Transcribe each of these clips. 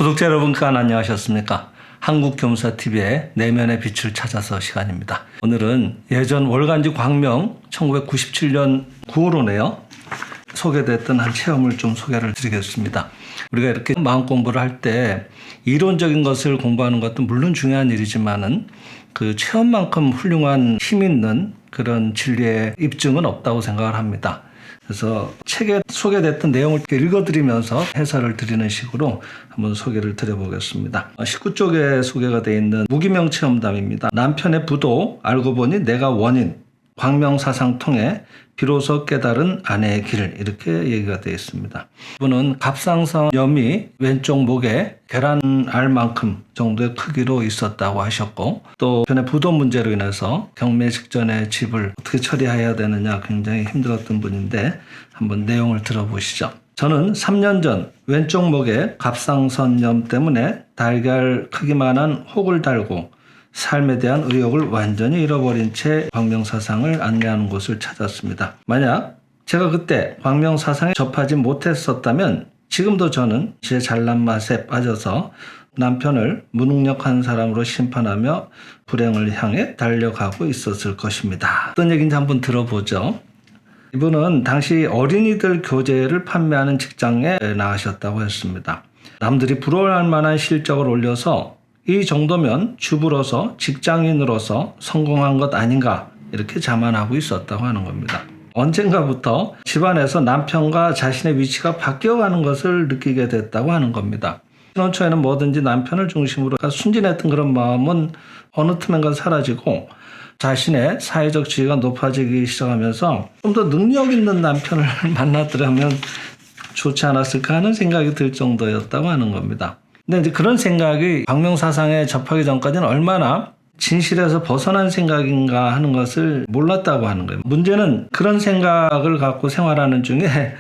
구독자 여러분, 안녕하셨습니까? 한국교무사TV의 내면의 빛을 찾아서 시간입니다. 오늘은 예전 월간지 광명 1997년 9월호네요. 소개됐던 한 체험을 좀 소개를 드리겠습니다. 우리가 이렇게 마음 공부를 할 때 이론적인 것을 공부하는 것도 물론 중요한 일이지만은 그 체험만큼 훌륭한 힘 있는 그런 진리의 입증은 없다고 생각을 합니다. 그래서 책에 소개됐던 내용을 읽어드리면서 해설을 드리는 식으로 한번 소개를 드려보겠습니다. 19쪽에 소개가 되어 있는 무기명 체험담입니다. 남편의 부도 알고 보니 내가 원인, 광명사상 통해 비로소 깨달은 아내의 길, 이렇게 얘기가 되어 있습니다. 이분은 갑상선염이 왼쪽 목에 계란알만큼 정도의 크기로 있었다고 하셨고, 또 편의 부도 문제로 인해서 경매 직전에 집을 어떻게 처리해야 되느냐 굉장히 힘들었던 분인데 한번 내용을 들어보시죠. 저는 3년 전 왼쪽 목에 갑상선염 때문에 달걀 크기만한 혹을 달고 삶에 대한 의욕을 완전히 잃어버린 채 광명사상을 안내하는 곳을 찾았습니다. 만약 제가 그때 광명사상에 접하지 못했었다면 지금도 저는 제 잘난 맛에 빠져서 남편을 무능력한 사람으로 심판하며 불행을 향해 달려가고 있었을 것입니다. 어떤 얘기인지 한번 들어보죠. 이분은 당시 어린이들 교재를 판매하는 직장에 나가셨다고 했습니다. 남들이 부러워할 만한 실적을 올려서 이 정도면 주부로서 직장인으로서 성공한 것 아닌가 이렇게 자만하고 있었다고 하는 겁니다. 언젠가부터 집안에서 남편과 자신의 위치가 바뀌어가는 것을 느끼게 됐다고 하는 겁니다. 신혼 초에는 뭐든지 남편을 중심으로 순진했던 그런 마음은 어느 틈엔가 사라지고 자신의 사회적 지위가 높아지기 시작하면서 좀 더 능력 있는 남편을 만나더라면 좋지 않았을까 하는 생각이 들 정도였다고 하는 겁니다. 근데 이제 그런 생각이 광명사상에 접하기 전까지는 얼마나 진실에서 벗어난 생각인가 하는 것을 몰랐다고 하는 거예요. 문제는 그런 생각을 갖고 생활하는 중에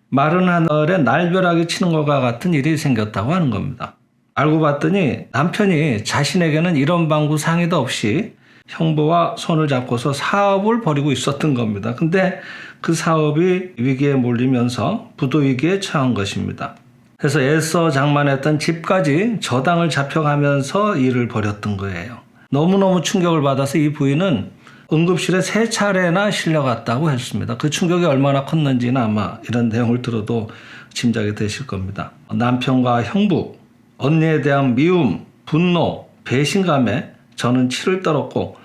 마른 하늘에 날벼락이 치는 것과 같은 일이 생겼다고 하는 겁니다. 알고 봤더니 남편이 자신에게는 이런 방구 상의도 없이 형부와 손을 잡고서 사업을 벌이고 있었던 겁니다. 근데 그 사업이 위기에 몰리면서 부도 위기에 처한 것입니다. 그래서 애써 장만했던 집까지 저당을 잡혀가면서 일을 벌였던 거예요. 너무너무 충격을 받아서 이 부인은 응급실에 3차례나 실려갔다고 했습니다. 그 충격이 얼마나 컸는지는 아마 이런 내용을 들어도 짐작이 되실 겁니다. 남편과 형부, 언니에 대한 미움, 분노, 배신감에 저는 치를 떨었고,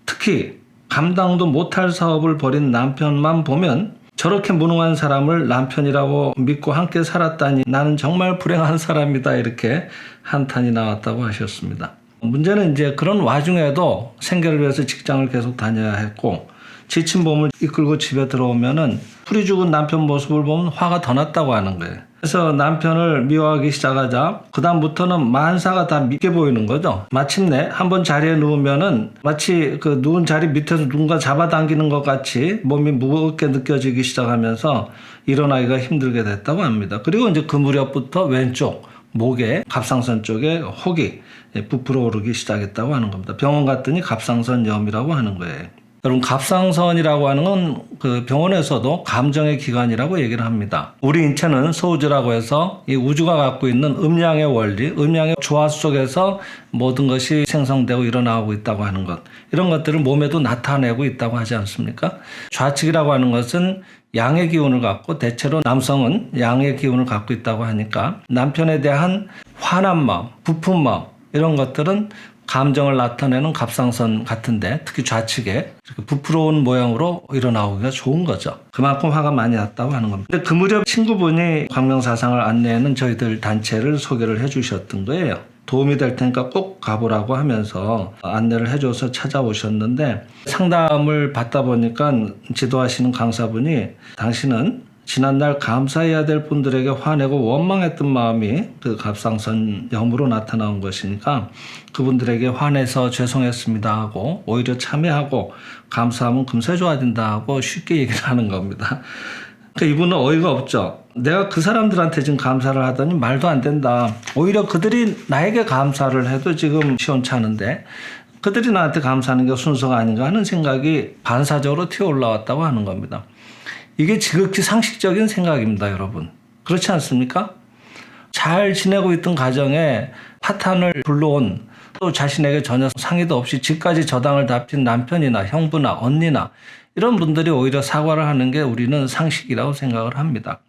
특히 감당도 못할 사업을 벌인 남편만 보면 저렇게 무능한 사람을 남편이라고 믿고 함께 살았다니 나는 정말 불행한 사람이다, 이렇게 한탄이 나왔다고 하셨습니다. 문제는 이제 그런 와중에도 생계를 위해서 직장을 계속 다녀야 했고, 지친 몸을 이끌고 집에 들어오면은 풀이 죽은 남편 모습을 보면 화가 더 났다고 하는 거예요. 그래서 남편을 미워하기 시작하자 그다음부터는 만사가 다 밉게 보이는 거죠. 마침내 한번 자리에 누우면은 마치 그 누운 자리 밑에서 누군가 잡아당기는 것 같이 몸이 무겁게 느껴지기 시작하면서 일어나기가 힘들게 됐다고 합니다. 그리고 이제 그 무렵부터 왼쪽 목에 갑상선 쪽에 혹이 부풀어 오르기 시작했다고 하는 겁니다. 병원 갔더니 갑상선염이라고 하는 거예요. 여러분, 갑상선이라고 하는 건 그 병원에서도 감정의 기관이라고 얘기를 합니다. 우리 인체는 소우주라고 해서 이 우주가 갖고 있는 음양의 원리, 음양의 조화 속에서 모든 것이 생성되고 일어나고 있다고 하는 것, 이런 것들을 몸에도 나타내고 있다고 하지 않습니까? 좌측이라고 하는 것은 양의 기운을 갖고, 대체로 남성은 양의 기운을 갖고 있다고 하니까 남편에 대한 화난 마음, 부푼 마음, 이런 것들은 감정을 나타내는 갑상선 같은데 특히 좌측에 이렇게 부풀어온 모양으로 일어나오기가 좋은 거죠. 그만큼 화가 많이 났다고 하는 겁니다. 근데 그 무렵 친구분이 광명사상을 안내하는 저희들 단체를 소개를 해주셨던 거예요. 도움이 될 테니까 꼭 가보라고 하면서 안내를 해줘서 찾아오셨는데, 상담을 받다 보니까 지도하시는 강사분이 당신은 지난날 감사해야 될 분들에게 화내고 원망했던 마음이 그 갑상선염으로 나타나온 것이니까 그분들에게 화내서 죄송했습니다 하고 오히려 참여하고 감사하면 금세 좋아진다 하고 쉽게 얘기를 하는 겁니다. 그러니까 이분은 어이가 없죠. 내가 그 사람들한테 지금 감사를 하더니 말도 안 된다. 오히려 그들이 나에게 감사를 해도 지금 시원찮은데 그들이 나한테 감사하는 게 순서가 아닌가 하는 생각이 반사적으로 튀어 올라왔다고 하는 겁니다. 이게 지극히 상식적인 생각입니다, 여러분. 그렇지 않습니까? 잘 지내고 있던 가정에 파탄을 불러온, 또 자신에게 전혀 상의도 없이 집까지 저당을 답힌 남편이나 형부나 언니나 이런 분들이 오히려 사과를 하는 게 우리는 상식이라고 생각을 합니다.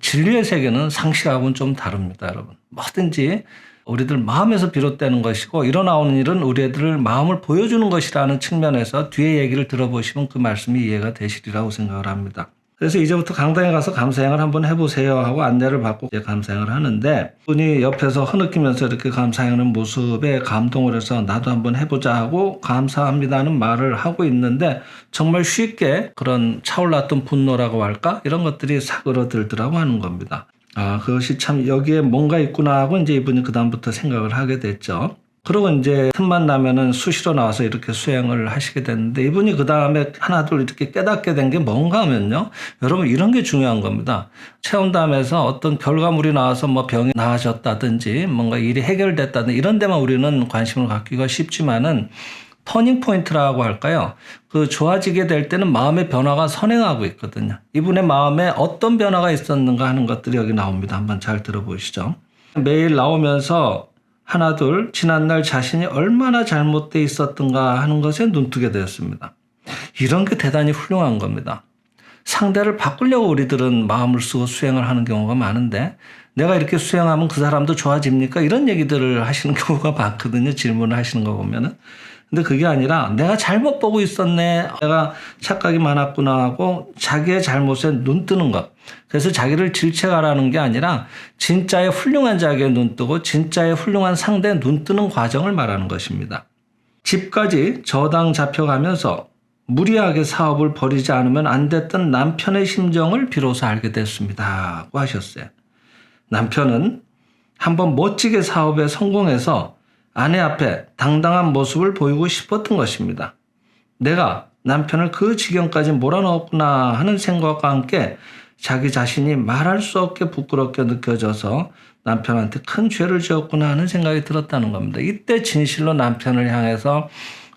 진리의 세계는 상식하고는 좀 다릅니다, 여러분. 뭐든지 우리들 마음에서 비롯되는 것이고 일어나오는 일은 우리들 마음을 보여주는 것이라는 측면에서 뒤에 얘기를 들어보시면 그 말씀이 이해가 되시리라고 생각을 합니다. 그래서 이제부터 강당에 가서 감사행을 한번 해보세요 하고 안내를 받고 이제 감사행을 하는데, 분이 옆에서 흐느끼면서 이렇게 감사행하는 모습에 감동을 해서 나도 한번 해보자 하고 감사합니다는 말을 하고 있는데, 정말 쉽게 그런 차올랐던 분노라고 할까? 이런 것들이 사그러들더라고 하는 겁니다. 아, 그것이 참 여기에 뭔가 있구나 하고 이제 이분이 그다음부터 생각을 하게 됐죠. 그러고 이제 틈만 나면은 수시로 나와서 이렇게 수행을 하시게 됐는데, 이분이 그 다음에 하나둘 이렇게 깨닫게 된 게 뭔가 하면요. 여러분, 이런 게 중요한 겁니다. 체험담에서 어떤 결과물이 나와서 뭐 병이 나아졌다든지 뭔가 일이 해결됐다든지 이런 데만 우리는 관심을 갖기가 쉽지만은, 터닝 포인트라고 할까요? 그 좋아지게 될 때는 마음의 변화가 선행하고 있거든요. 이분의 마음에 어떤 변화가 있었는가 하는 것들이 여기 나옵니다. 한번 잘 들어보시죠. 매일 나오면서 하나둘 지난날 자신이 얼마나 잘못돼 있었던가 하는 것에 눈뜨게 되었습니다. 이런 게 대단히 훌륭한 겁니다. 상대를 바꾸려고 우리들은 마음을 쓰고 수행을 하는 경우가 많은데, 내가 이렇게 수행하면 그 사람도 좋아집니까? 이런 얘기들을 하시는 경우가 많거든요. 질문을 하시는 거 보면은. 근데 그게 아니라 내가 잘못 보고 있었네, 내가 착각이 많았구나 하고 자기의 잘못에 눈 뜨는 것. 그래서 자기를 질책하라는 게 아니라 진짜의 훌륭한 자기에 눈 뜨고 진짜의 훌륭한 상대에 눈 뜨는 과정을 말하는 것입니다. 집까지 저당 잡혀가면서 무리하게 사업을 벌이지 않으면 안 됐던 남편의 심정을 비로소 알게 됐습니다 고 하셨어요. 남편은 한번 멋지게 사업에 성공해서 아내 앞에 당당한 모습을 보이고 싶었던 것입니다. 내가 남편을 그 지경까지 몰아넣었구나 하는 생각과 함께 자기 자신이 말할 수 없게 부끄럽게 느껴져서 남편한테 큰 죄를 지었구나 하는 생각이 들었다는 겁니다. 이때 진실로 남편을 향해서,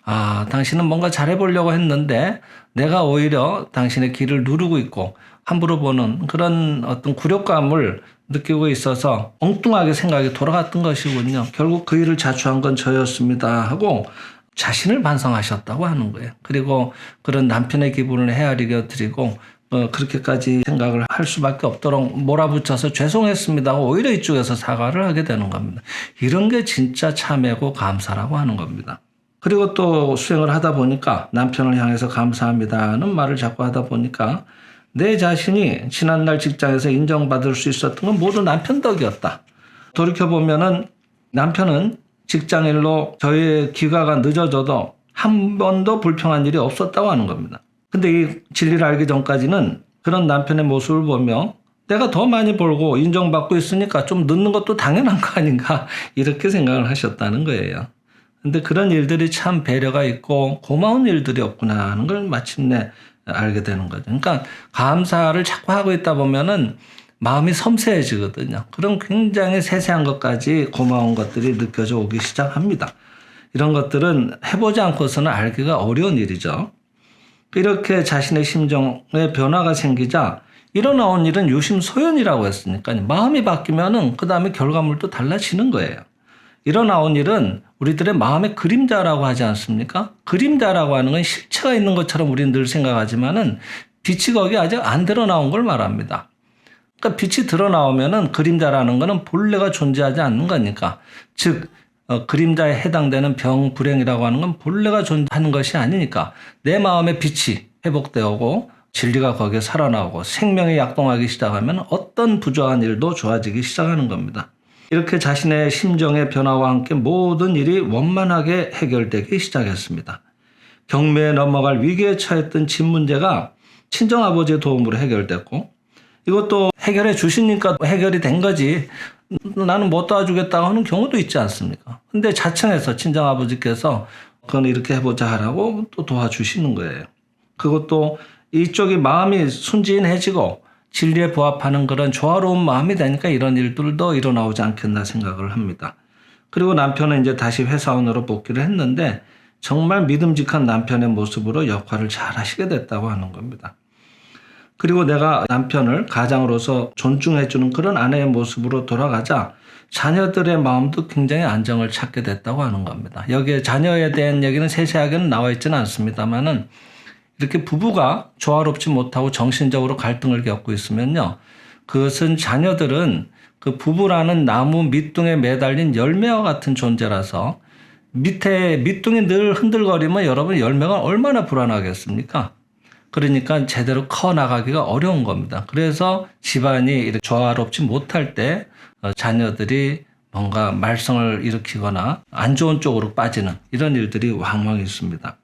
아, 당신은 뭔가 잘해보려고 했는데 내가 오히려 당신의 길을 누르고 있고 함부로 보는 그런 어떤 굴욕감을 느끼고 있어서 엉뚱하게 생각이 돌아갔던 것이군요. 결국 그 일을 자초한 건 저였습니다 하고 자신을 반성하셨다고 하는 거예요. 그리고 그런 남편의 기분을 헤아리게 드리고 그렇게까지 생각을 할 수밖에 없도록 몰아붙여서 죄송했습니다 하고 오히려 이쪽에서 사과를 하게 되는 겁니다. 이런 게 진짜 참회고 감사라고 하는 겁니다. 그리고 또 수행을 하다 보니까 남편을 향해서 감사합니다는 말을 자꾸 하다 보니까 내 자신이 지난날 직장에서 인정받을 수 있었던 건 모두 남편 덕이었다. 돌이켜보면은 남편은 직장일로 저의 귀가가 늦어져도 한 번도 불평한 일이 없었다고 하는 겁니다. 근데 이 진리를 알기 전까지는 그런 남편의 모습을 보며 내가 더 많이 벌고 인정받고 있으니까 좀 늦는 것도 당연한 거 아닌가 이렇게 생각을 하셨다는 거예요. 근데 그런 일들이 참 배려가 있고 고마운 일들이었구나 하는 걸 마침내 알게 되는 거죠. 그러니까 감사를 자꾸 하고 있다 보면은 마음이 섬세해지거든요. 그럼 굉장히 세세한 것까지 고마운 것들이 느껴져 오기 시작합니다. 이런 것들은 해보지 않고서는 알기가 어려운 일이죠. 이렇게 자신의 심정에 변화가 생기자 일어나온 일은 유심소연이라고 했으니까요. 마음이 바뀌면은 그 다음에 결과물도 달라지는 거예요. 일어나온 일은 우리들의 마음의 그림자라고 하지 않습니까? 그림자라고 하는 건 실체가 있는 것처럼 우리는 늘 생각하지만은 빛이 거기 아직 안 드러나온 걸 말합니다. 그러니까 빛이 드러나오면은 그림자라는 거는 본래가 존재하지 않는 거니까. 즉, 그림자에 해당되는 병, 불행이라고 하는 건 본래가 존재하는 것이 아니니까 내 마음의 빛이 회복되고 진리가 거기에 살아나오고 생명이 약동하기 시작하면 어떤 부조한 일도 좋아지기 시작하는 겁니다. 이렇게 자신의 심정의 변화와 함께 모든 일이 원만하게 해결되기 시작했습니다. 경매에 넘어갈 위기에 처했던 집 문제가 친정아버지의 도움으로 해결됐고, 이것도 해결해 주시니까 해결이 된 거지 나는 못 도와주겠다고 하는 경우도 있지 않습니까? 근데 자청해서 친정아버지께서 그건 이렇게 해보자 하라고 또 도와주시는 거예요. 그것도 이쪽이 마음이 순진해지고 진리에 부합하는 그런 조화로운 마음이 되니까 이런 일들도 일어나오지 않겠나 생각을 합니다. 그리고 남편은 이제 다시 회사원으로 복귀를 했는데 정말 믿음직한 남편의 모습으로 역할을 잘 하시게 됐다고 하는 겁니다. 그리고 내가 남편을 가장으로서 존중해주는 그런 아내의 모습으로 돌아가자 자녀들의 마음도 굉장히 안정을 찾게 됐다고 하는 겁니다. 여기에 자녀에 대한 얘기는 세세하게는 나와 있지는 않습니다만은 이렇게 부부가 조화롭지 못하고 정신적으로 갈등을 겪고 있으면요. 그것은 자녀들은 그 부부라는 나무 밑둥에 매달린 열매와 같은 존재라서 밑에 밑둥이 늘 흔들거리면 여러분 열매가 얼마나 불안하겠습니까? 그러니까 제대로 커 나가기가 어려운 겁니다. 그래서 집안이 이렇게 조화롭지 못할 때 자녀들이 뭔가 말썽을 일으키거나 안 좋은 쪽으로 빠지는 이런 일들이 왕왕 있습니다.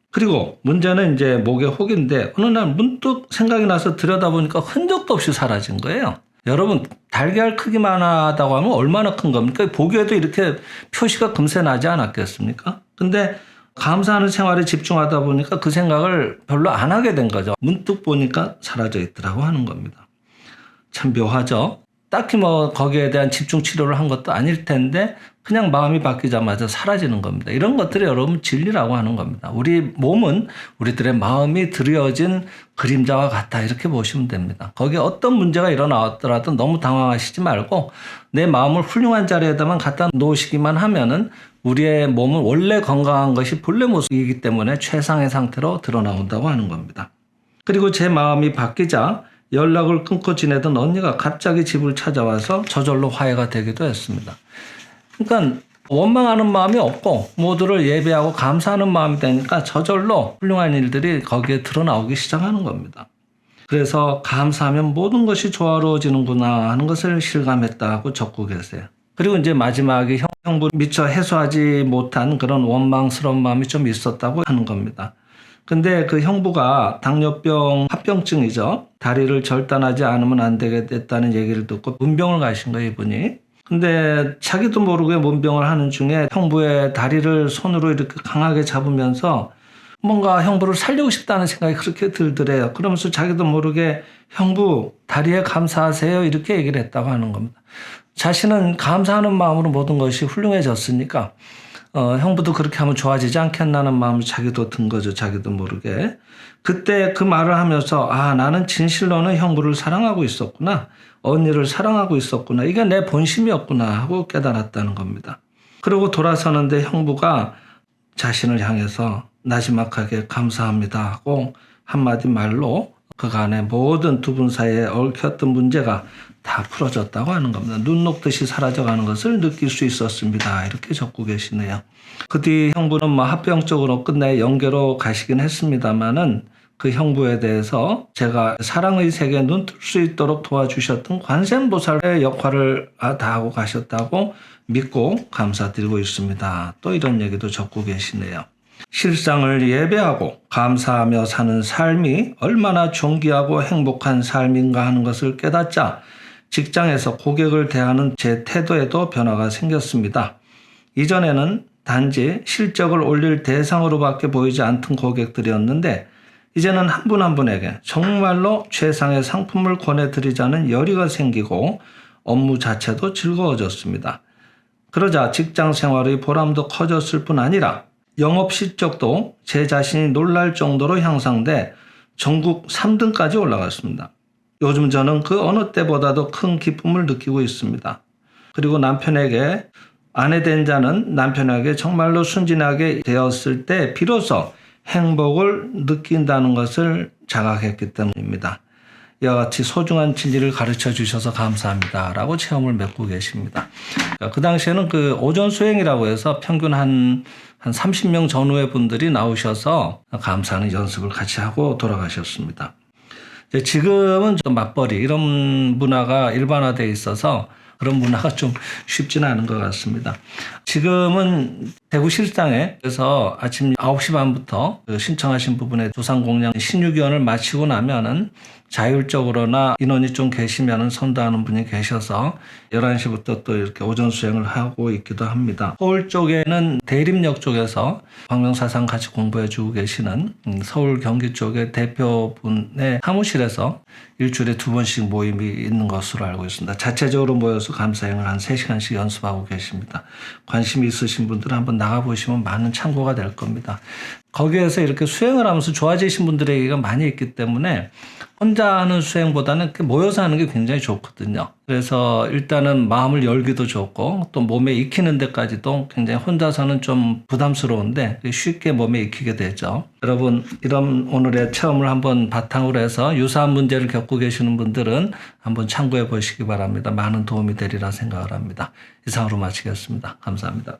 그리고 문제는 이제 목의 혹인데 어느 날 문득 생각이 나서 들여다보니까 흔적도 없이 사라진 거예요. 여러분 달걀 크기만 하다고 하면 얼마나 큰 겁니까? 보기에도 이렇게 표시가 금세 나지 않았겠습니까? 근데 감사하는 생활에 집중하다 보니까 그 생각을 별로 안 하게 된 거죠. 문득 보니까 사라져 있더라고 하는 겁니다. 참 묘하죠? 딱히 뭐 거기에 대한 집중 치료를 한 것도 아닐 텐데 그냥 마음이 바뀌자마자 사라지는 겁니다. 이런 것들이 여러분 진리라고 하는 겁니다. 우리 몸은 우리들의 마음이 드려진 그림자와 같다 이렇게 보시면 됩니다. 거기에 어떤 문제가 일어나더라도 너무 당황하시지 말고 내 마음을 훌륭한 자리에다만 갖다 놓으시기만 하면은 우리의 몸은 원래 건강한 것이 본래 모습이기 때문에 최상의 상태로 드러나온다고 하는 겁니다. 그리고 제 마음이 바뀌자 연락을 끊고 지내던 언니가 갑자기 집을 찾아와서 저절로 화해가 되기도 했습니다. 그러니까 원망하는 마음이 없고 모두를 예배하고 감사하는 마음이 되니까 저절로 훌륭한 일들이 거기에 드러나오기 시작하는 겁니다. 그래서 감사하면 모든 것이 조화로워지는구나 하는 것을 실감했다고 적고 계세요. 그리고 이제 마지막에 형부 미처 해소하지 못한 그런 원망스러운 마음이 좀 있었다고 하는 겁니다. 근데 그 형부가 당뇨병 합병증이죠. 다리를 절단하지 않으면 안 되게 됐다는 얘기를 듣고 문병을 가신 거예요, 이분이. 근데 자기도 모르게 문병을 하는 중에 형부의 다리를 손으로 이렇게 강하게 잡으면서 뭔가 형부를 살리고 싶다는 생각이 그렇게 들더래요. 그러면서 자기도 모르게 형부 다리에 감사하세요 이렇게 얘기를 했다고 하는 겁니다. 자신은 감사하는 마음으로 모든 것이 훌륭해졌으니까 형부도 그렇게 하면 좋아지지 않겠나는 마음이 자기도 든 거죠. 자기도 모르게. 그때 그 말을 하면서 나는 진실로는 형부를 사랑하고 있었구나. 언니를 사랑하고 있었구나. 이게 내 본심이었구나 하고 깨달았다는 겁니다. 그리고 돌아서는데 형부가 자신을 향해서 나지막하게 감사합니다 하고 한마디 말로 그간의 모든 두 분 사이에 얽혔던 문제가 다 풀어졌다고 하는 겁니다. 눈 녹듯이 사라져가는 것을 느낄 수 있었습니다. 이렇게 적고 계시네요. 그 뒤 형부는 합병적으로 끝내 영계로 가시긴 했습니다만은 그 형부에 대해서 제가 사랑의 세계에 눈 뜰 수 있도록 도와주셨던 관세음보살의 역할을 다하고 가셨다고 믿고 감사드리고 있습니다. 또 이런 얘기도 적고 계시네요. 실상을 예배하고 감사하며 사는 삶이 얼마나 존귀하고 행복한 삶인가 하는 것을 깨닫자 직장에서 고객을 대하는 제 태도에도 변화가 생겼습니다. 이전에는 단지 실적을 올릴 대상으로밖에 보이지 않던 고객들이었는데 이제는 한 분 한 분에게 정말로 최상의 상품을 권해드리자는 열의가 생기고 업무 자체도 즐거워졌습니다. 그러자 직장 생활의 보람도 커졌을 뿐 아니라 영업 실적도 제 자신이 놀랄 정도로 향상돼 전국 3등까지 올라갔습니다. 요즘 저는 그 어느 때보다도 큰 기쁨을 느끼고 있습니다. 그리고 남편에게 아내 된 자는 남편에게 정말로 순진하게 되었을 때 비로소 행복을 느낀다는 것을 자각했기 때문입니다. 이와 같이 소중한 진리를 가르쳐 주셔서 감사합니다 라고 체험을 맺고 계십니다. 그 당시에는 그 오전 수행이라고 해서 평균 한 30명 전후의 분들이 나오셔서 감사하는 연습을 같이 하고 돌아가셨습니다. 지금은 좀 맞벌이 이런 문화가 일반화되어 있어서 그런 문화가 좀 쉽지는 않은 것 같습니다. 지금은 대구 실상에서 아침 9시 반부터 신청하신 부분에 조상공양 신유기원을 마치고 나면은 자율적으로나 인원이 좀 계시면은 선도하는 분이 계셔서 11시부터 또 이렇게 오전 수행을 하고 있기도 합니다. 서울 쪽에는 대림역 쪽에서 광명사상 같이 공부해 주고 계시는 서울 경기 쪽의 대표분의 사무실에서 일주일에 2번씩 모임이 있는 것으로 알고 있습니다. 자체적으로 모여서 감사행을 한 3시간씩 연습하고 계십니다. 관심이 있으신 분들은 한번 나가보시면 많은 참고가 될 겁니다. 거기에서 이렇게 수행을 하면서 좋아지신 분들의 얘기가 많이 있기 때문에 혼자 하는 수행보다는 이렇게 모여서 하는 게 굉장히 좋거든요. 그래서 일단은 마음을 열기도 좋고 또 몸에 익히는 데까지도 굉장히 혼자서는 좀 부담스러운데 쉽게 몸에 익히게 되죠. 여러분 이런 오늘의 체험을 한번 바탕으로 해서 유사한 문제를 겪고 계시는 분들은 한번 참고해 보시기 바랍니다. 많은 도움이 되리라 생각을 합니다. 이상으로 마치겠습니다. 감사합니다.